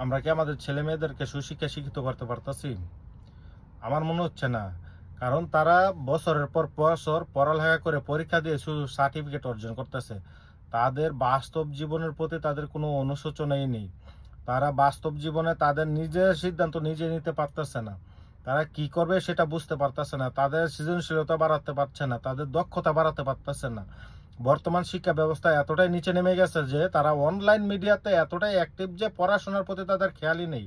আমরা কি আমাদের ছেলে মেয়েদেরকে সুশিক্ষা শিক্ষিত করতে পারতাছি? আমার মনে হচ্ছে না। কারণ তারা বছরের পর বছর পড়ালেখা করে পরীক্ষা দিয়ে শুধু সার্টিফিকেট অর্জন করতেছে। তাদের বাস্তব জীবনের প্রতি তাদের কোনো অনুশোচনাই নেই। তারা বাস্তব জীবনে তাদের নিজের সিদ্ধান্ত নিজে নিতে পারতেছে না। তারা কি করবে সেটা বুঝতে পারতেছে না। তাদের সৃজনশীলতা বাড়াতে পারছে না। তাদের দক্ষতা বাড়াতে পারতেছে না। বর্তমান শিক্ষা ব্যবস্থা এতটাই নিচে নেমে গেছে যে তারা অনলাইন মিডিয়াতে এতটাই অ্যাক্টিভ যে পড়াশোনার প্রতি তাদের খেয়ালই নেই।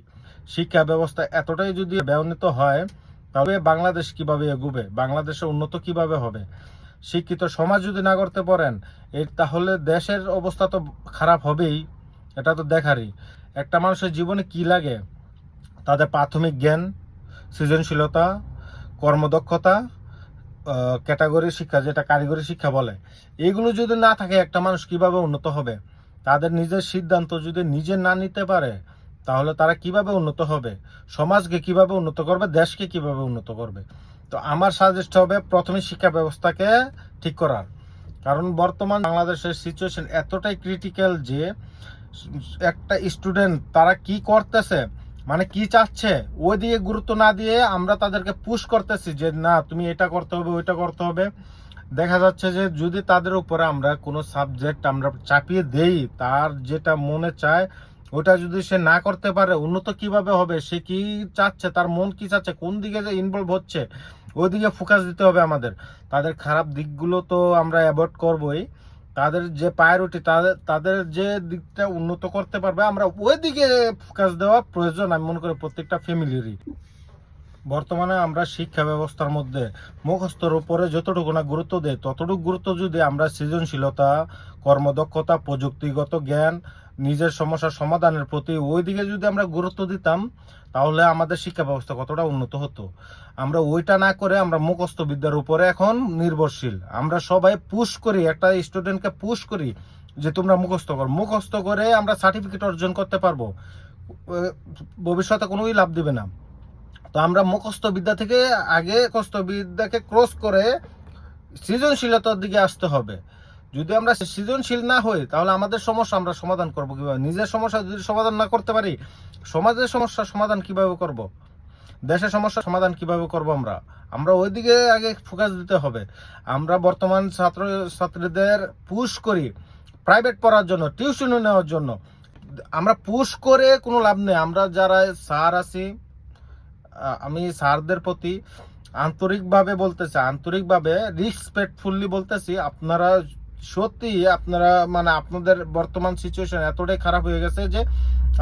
শিক্ষা ব্যবস্থা এতটাই যদি ব্যাহত হয় তবে বাংলাদেশ কিভাবে এগোবে, বাংলাদেশে উন্নত কিভাবে হবে? শিক্ষিত সমাজ যদি না করতে পারেন তাহলে দেশের অবস্থা তো খারাপ হবেই। এটা তো দেখারই। একটা মানুষের জীবনে কি লাগে? তাদের প্রাথমিক জ্ঞান, সৃজনশীলতা, কর্মদক্ষতা, ক্যাটাগরি শিক্ষা যেটা কারিগরি শিক্ষা বলে, এইগুলো যদি না থাকে একটা মানুষ কিভাবে উন্নত হবে? তাদের নিজের সিদ্ধান্ত যদি নিজে না নিতে পারে তাহলে তারা কিভাবে উন্নত হবে? সমাজকে কিভাবে উন্নত করবে? দেশকে কিভাবে উন্নত করবে? তো আমার সাজেস্ট হবে প্রথমে শিক্ষা ব্যবস্থাকে ঠিক করার। কারণ বর্তমান বাংলাদেশের সিচুয়েশন এতটাই ক্রিটিক্যাল যে একটা স্টুডেন্ট তারা কি করতেছে, মানে কি চাচ্ছে, ওই দিকে গুরুত্ব না দিয়ে আমরা তাদেরকে পুশ করতেছি যে না তুমি এটা করতে হবে ওইটা করতে হবে। দেখা যাচ্ছে যে যদি তাদের উপরে আমরা কোনো সাবজেক্ট আমরা চাপিয়ে দেই, তার যেটা মনে চায় ওটা যদি সে না করতে পারে উন্নত কিভাবে হবে? সে কি চাচ্ছে, তার মন কি চাচ্ছে, কোন দিকে যে ইনভলভ হচ্ছে ওইদিকে ফোকাস দিতে হবে আমাদের। তাদের খারাপ দিকগুলো তো আমরা অ্যাভয়েড করবোই। তাদের যে প্রায়োরিটি, তাদের যে দিকটা উন্নত করতে পারবে আমরা ওই দিকে ফোকাস দেওয়া প্রয়োজন আমি মনে করি প্রত্যেকটা ফ্যামিলিরই। বর্তমানে আমরা শিক্ষা ব্যবস্থার মধ্যে মুখস্থর উপরে যতটুকু না গুরুত্ব দেয় ততটুকু গুরুত্ব যদি আমরা সৃজনশীলতা, কর্মদক্ষতা, প্রযুক্তিগত জ্ঞান, নিজের সমস্যার সমাধানের প্রতি ওই দিকে যদি আমরা গুরুত্ব দিতাম তাহলে আমাদের শিক্ষা ব্যবস্থা কতটা উন্নত হতো। আমরা ওইটা না করে আমরা মুখস্থ বিদ্যার উপরে এখন নির্ভরশীল। আমরা সবাই পুশ করি, একটা স্টুডেন্টকে পুশ করি যে তোমরা মুখস্থ করে আমরা সার্টিফিকেট অর্জন করতে পারবো, ভবিষ্যতে কোনোই লাভ দিবে না। তো আমরা মুখস্থ বিদ্যা থেকে আগে মুখস্থ বিদ্যাকে ক্রস করে সৃজনশীলতার দিকে আসতে হবে। যদি আমরা সৃজনশীল না হই তাহলে আমাদের সমস্যা আমরা সমাধান করব কিভাবে? নিজের সমস্যা যদি সমাধান না করতে পারি সমাজের সমস্যা সমাধান কিভাবে করব? দেশের সমস্যা সমাধান কিভাবে করব? আমরা আমরা ওইদিকে আগে ফোকাস দিতে হবে। আমরা বর্তমান ছাত্রছাত্রীদের পুশ করি প্রাইভেট পড়ার জন্য, টিউশনি নেওয়ার জন্য। আমরা পুশ করে কোনো লাভ নেই। আমরা যারা স্যার আছি, আমি স্যারদের প্রতি আন্তরিকভাবে রেসপেক্টফুলি বলতেছি, আপনারা সত্যি আপনারা মানে আপনাদের বর্তমান সিচুয়েশন এতটাই খারাপ হয়ে গেছে যে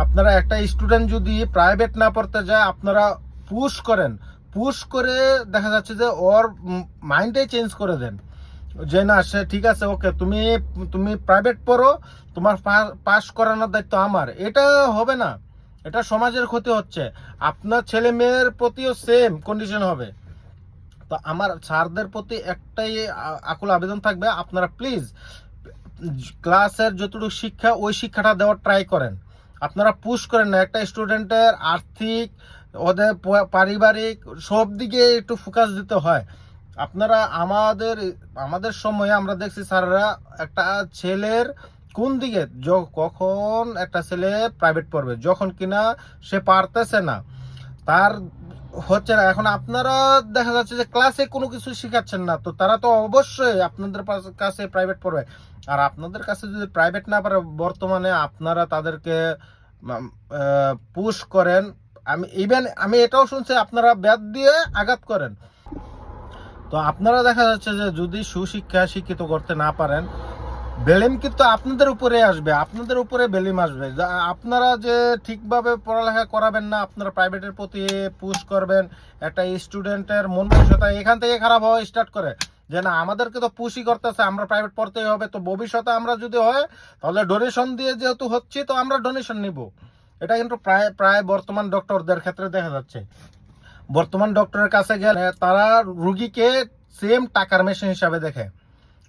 আপনারা একটা স্টুডেন্ট যদি প্রাইভেট না পড়তে যায় আপনারা পুশ করেন, পুশ করে দেখা যাচ্ছে যে ওর মাইন্ডটাই চেঞ্জ করে দেন যে না সে ঠিক আছে ওকে তুমি তুমি প্রাইভেট পড়ো, তোমার পাস করানোর দায়িত্ব আমার। এটা হবে না, এটা সমাজের ক্ষতি হচ্ছে। আপনার ছেলে মেয়ের প্রতিও সেম কন্ডিশন হবে। তো আমার স্যারদের প্রতি একটাই আকুল আবেদন থাকবে, আপনারা প্লিজ ক্লাসের যতটুকু শিক্ষা ওই শিক্ষাটা দেওয়ার ট্রাই করেন। আপনারা পুশ করেন না। একটা স্টুডেন্টের আর্থিক, ওদের পারিবারিক সব দিকে একটু ফোকাস দিতে হয়। আপনারা আমাদের আমাদের সময়ে আমরা দেখছি স্যাররা একটা ছেলের কোন দিকে কখন একটা ছেলে প্রাইভেট পড়বে যখন কিনা সে পারতেছে না, তার হচ্ছে না। এখন আপনারা দেখা যাচ্ছে যে ক্লাসে কোনো কিছু শিখাচ্ছেন না, তো তারা তো অবশ্যই আপনাদের কাছে প্রাইভেট পড়বে। আর আপনাদের কাছে যদি প্রাইভেট না পারে বর্তমানে আপনারা তাদেরকে পুশ করেন। আমি এটাও শুনছি আপনারা ব্যাট দিয়ে আঘাত করেন। তো আপনারা দেখা যাচ্ছে যে যদি শিক্ষিত করতে না পারেন বেলিম কিন্তু আপনাদের উপরে আসবে, আপনাদের উপরে বেলিম আসবে। আপনারা যে ঠিকভাবে পড়ালেখা করাবেন না, আপনারা প্রাইভেটের প্রতি পুশ করবেন, একটা স্টুডেন্টের মন মানসিকতা এখান থেকে খারাপ হওয়া স্টার্ট করে যে না আমাদেরকে তো পুশই করতেছে, আমরা প্রাইভেট পড়তেই হবে। তো ভবিষ্যতে আমরা যদি হয় তাহলে ডোনেশন দিয়ে যেহেতু হচ্ছি তো আমরা ডোনেশন নিব। এটা কিন্তু প্রায় প্রায় বর্তমান ডক্টরদের ক্ষেত্রে দেখা যাচ্ছে। বর্তমান ডক্টরের কাছে গেলে তারা রুগীকে সেম টাকার মেশিন হিসাবে দেখে।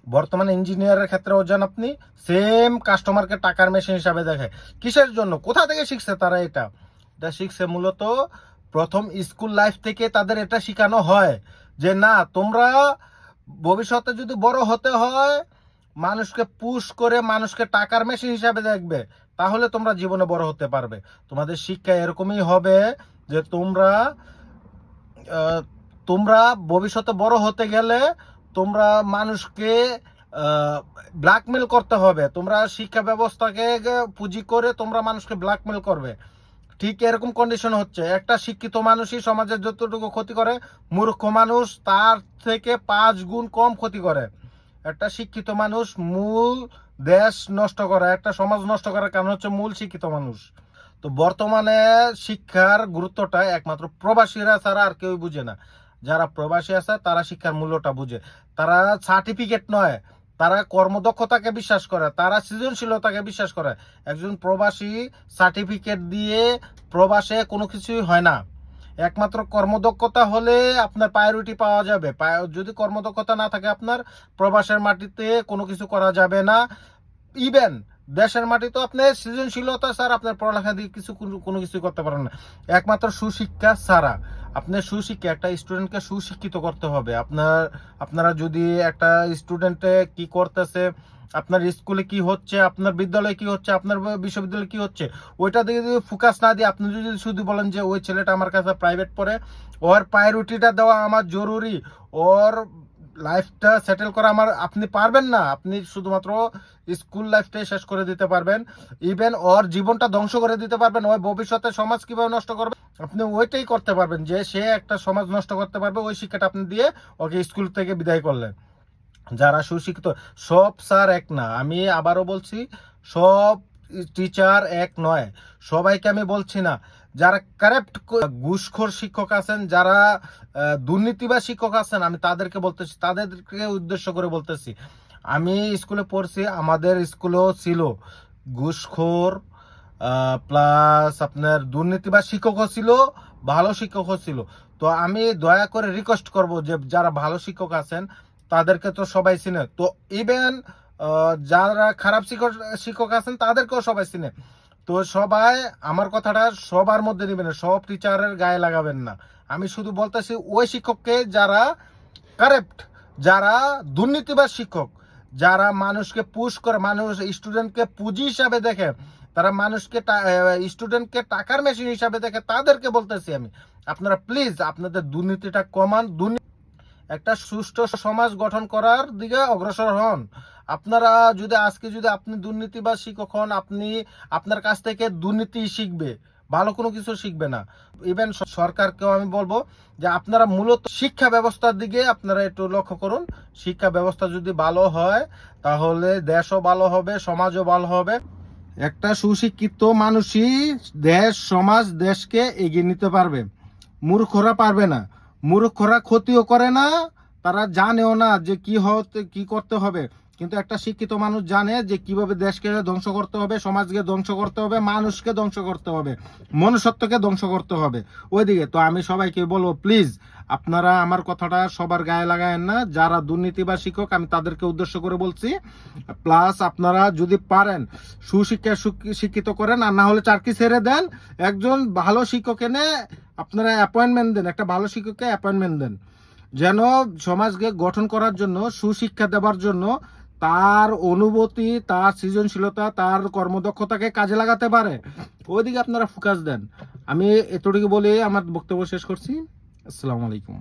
বর্তমানে ইঞ্জিনিয়ারের ক্ষেত্রেও যান আপনি, সেম কাস্টমারকে টাকার মেশিন হিসাবে দেখে। কিসের জন্য? কোথা থেকে শিখছে তারা? এটা শিখছে মূলত প্রথম স্কুল লাইফ থেকে তাদের এটা শেখানো হয় যে না তোমরা ভবিষ্যতে যদি বড় হতে হয় মানুষকে পুশ করে মানুষকে টাকার মেশিন হিসাবে দেখবে, তাহলে তোমরা জীবনে বড় হতে পারবে। তোমাদের শিক্ষা এরকমই হবে যে তোমরা ভবিষ্যতে বড় হতে গেলে তোমরা মানুষকে ব্ল্যাকমেল করতে হবে। তোমরা শিক্ষা ব্যবস্থাকে পুঁজি করে তোমরা মানুষকে ব্ল্যাকমেল করবে। ঠিক এরকম কন্ডিশন হচ্ছে। একটা শিক্ষিত মানুষই সমাজের যতটুকু ক্ষতি করে, মূর্খ মানুষ তার থেকে 5 গুণ কম ক্ষতি করে। একটা শিক্ষিত মানুষ মূল দেশ নষ্ট করে, একটা সমাজ নষ্ট করার কারণ হচ্ছে মূল শিক্ষিত মানুষ। তো বর্তমানে শিক্ষার গুরুত্বটা একমাত্র প্রবাসীরা ছাড়া আর কেউ বুঝে না। যারা প্রবাসী আছে তারা শিক্ষার মূল্যটা বুঝে। তারা সার্টিফিকেট নয়, তারা কর্মদক্ষতাকে বিশ্বাস করে, তারা সৃজনশীলতাকে বিশ্বাস করে। একজন প্রবাসী সার্টিফিকেট দিয়ে প্রবাসে কোনো কিছুই হয় না। একমাত্র কর্মদক্ষতা হলে আপনার প্রায়োরিটি পাওয়া যাবে। যদি কর্মদক্ষতা না থাকে আপনার, প্রবাসের মাটিতে কোনো কিছু করা যাবে না। ইভেন দেশের মাটিতে আপনি সৃজনশীলতা স্যার আপনার পড়ালেখা দিয়ে কোনো কিছু করতে পারেন না। একমাত্র সুশিক্ষা ছাড়া আপনার সুশিক্ষা, একটা স্টুডেন্টকে সুশিক্ষিত করতে হবে। আপনারা যদি একটা স্টুডেন্টে কি করতেছে, আপনার স্কুলে কি হচ্ছে, আপনার বিদ্যালয়ে কি হচ্ছে, আপনার বিশ্ববিদ্যালয়ে কি হচ্ছে, ওইটা দিকে যদি ফোকাস না দিয়ে আপনি যদি শুধু বলেন যে ওই ছেলেটা আমার কাছে প্রাইভেট পড়ে, ওর প্রায়োরিটিটা দেওয়া আমার জরুরি, ওর লাইফটা সেটেল করা আমার, আপনি পারবেন না। আপনি শুধুমাত্র স্কুল লাইফটাই শেষ করে দিতে পারবেন, ইভেন ওর জীবনটা ধ্বংস করে দিতে পারবেন। ওই ভবিষ্যতে সমাজ কিভাবে নষ্ট করবে আপনি ওইটাই করতে পারবেন, যে সে একটা সমাজ নষ্ট করতে পারবে। ওই শিক্ষাটা আপনি দিয়ে ওকে স্কুল থেকে বিদায় করলেন। যারা সুশিক্ষিত, সব স্যার এক না, আমি আবারও বলছি, সব টিচার এক নয়। সবাইকে আমি বলছি না। যারা কারেক্ট ঘুষখোর শিক্ষক আছেন, যারা দুর্নীতিবাজ শিক্ষক আছেন, আমি তাদেরকে বলতেছি, তাদেরকে উদ্দেশ্য করে বলতেছি। আমি স্কুলে পড়ছি, আমাদের স্কুলেও ছিল ঘুষখোর প্লাস আপনার দুর্নীতিবাজ শিক্ষকও ছিল, ভালো শিক্ষকও ছিল। তো আমি দয়া করে রিকোয়েস্ট করব যে যারা ভালো শিক্ষক আছেন তাদেরকে তো সবাই চিনে, তো ইভেন যারা খারাপ শিক্ষক আছেন তাদেরকেও সবাই চিনে। তো সবাই আমার কথাটা সবার মধ্যে নেবেন, সব টিচারের গায়ে লাগাবেন না। আমি শুধু বলতেছি ওই শিক্ষককে যারা কারেক্ট, যারা দুর্নীতিবাজ শিক্ষক, যারা মানুষকে পুশ করে, মানুষ স্টুডেন্টকে পুঁজি হিসাবে দেখে, তারা মানুষকে স্টুডেন্টকে টাকার মেশিন হিসাবে দেখে, তাদেরকে বলতেছি আমি, আপনারা প্লিজ আপনাদের দুর্নীতিটা কমান। একটা সুষ্ঠু সমাজ গঠন করার দিকে অগ্রসর হন। আপনারা যদি আপনি দুর্নীতিবাজ শিক্ষক হন, আপনার কাছ থেকে দুর্নীতি শিখবে, ভালো কোনো কিছু শিখবে না। ইভেন সরকারকেও আমি বলবো যে আপনারা মূলত শিক্ষা ব্যবস্থার দিকে আপনারা একটু লক্ষ্য করুন। শিক্ষা ব্যবস্থা যদি ভালো হয় তাহলে দেশও ভালো হবে, সমাজও ভালো হবে। একটা সুশিক্ষিত মানুষই দেশ, সমাজ, দেশকে এগিয়ে নিতে পারবে। মূর্খরা পারবে না। মূর্খরা ক্ষতিও করে না, তারা জানেও না যে কি করতে হবে। কিন্তু একটা শিক্ষিত মানুষ জানে যে কিভাবে দেশকে ধ্বংস করতে হবে, সমাজকে ধ্বংস করতে হবে, মানুষকে ধ্বংস করতে হবে, মনুষ্যত্বকে ধ্বংস করতে হবে। ওইদিকে তো আমি সবাইকে বলবো, প্লিজ আপনারা আমার কথাটা সবার গায়ে লাগায়েন না। যারা দুর্নীতি বা শিক্ষক আমি তাদেরকে উদ্দেশ্য করে বলছি। প্লাস আপনারা যদি পারেন শিক্ষিত করেন, আর না হলে চাকরি ছেড়ে দেন, একজন ভালো শিক্ষক এনে আপনারা অ্যাপয়েন্টমেন্ট দেন, একটা ভালো শিক্ষককে অ্যাপয়েন্টমেন্ট দেন, যেন সমাজকে গঠন করার জন্য, সুশিক্ষা দেওয়ার জন্য তার অনুভূতি, তার সৃজনশীলতা, তার কর্মদক্ষতাকে কাজে লাগাতে পারে। ওইদিকে আপনারা ফোকাস দেন। আমি এতটুকু বলে আমার বক্তব্য শেষ করছি। আসসালামু আলাইকুম।